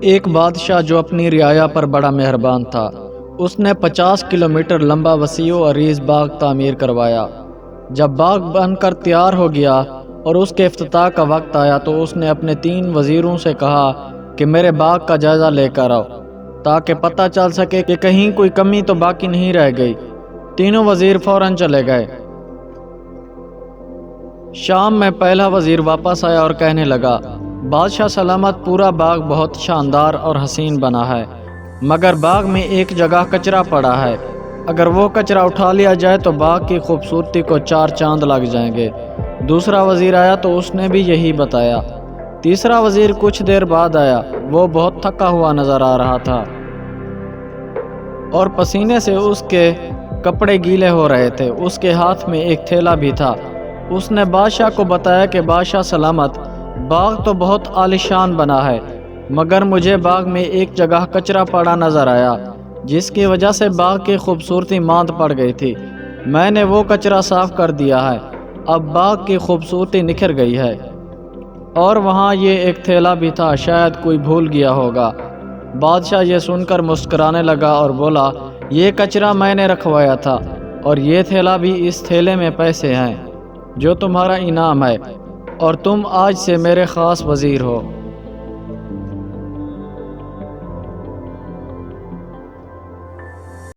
ایک بادشاہ جو اپنی رعایا پر بڑا مہربان تھا، اس نے 50 کلومیٹر لمبا وسیع و عریض باغ تعمیر کروایا۔ جب باغ بن کر تیار ہو گیا اور اس کے افتتاح کا وقت آیا تو اس نے اپنے 3 وزیروں سے کہا کہ میرے باغ کا جائزہ لے کر آؤ، تاکہ پتہ چل سکے کہ کہیں کوئی کمی تو باقی نہیں رہ گئی۔ تینوں وزیر فوراً چلے گئے۔ شام میں پہلا وزیر واپس آیا اور کہنے لگا، بادشاہ سلامت، پورا باغ بہت شاندار اور حسین بنا ہے، مگر باغ میں ایک جگہ کچرا پڑا ہے۔ اگر وہ کچرا اٹھا لیا جائے تو باغ کی خوبصورتی کو 4 چاند لگ جائیں گے۔ دوسرا وزیر آیا تو اس نے بھی یہی بتایا۔ تیسرا وزیر کچھ دیر بعد آیا۔ وہ بہت تھکا ہوا نظر آ رہا تھا اور پسینے سے اس کے کپڑے گیلے ہو رہے تھے۔ اس کے ہاتھ میں ایک تھیلا بھی تھا۔ اس نے بادشاہ کو بتایا کہ بادشاہ سلامت، باغ تو بہت عالیشان بنا ہے، مگر مجھے باغ میں ایک جگہ کچرا پڑا نظر آیا، جس کی وجہ سے باغ کی خوبصورتی ماند پڑ گئی تھی۔ میں نے وہ کچرا صاف کر دیا ہے، اب باغ کی خوبصورتی نکھر گئی ہے۔ اور وہاں یہ ایک تھیلا بھی تھا، شاید کوئی بھول گیا ہوگا۔ بادشاہ یہ سن کر مسکرانے لگا اور بولا، یہ کچرا میں نے رکھوایا تھا، اور یہ تھیلا بھی، اس تھیلے میں پیسے ہیں جو تمہارا انعام ہے، اور تم آج سے میرے خاص وزیر ہو۔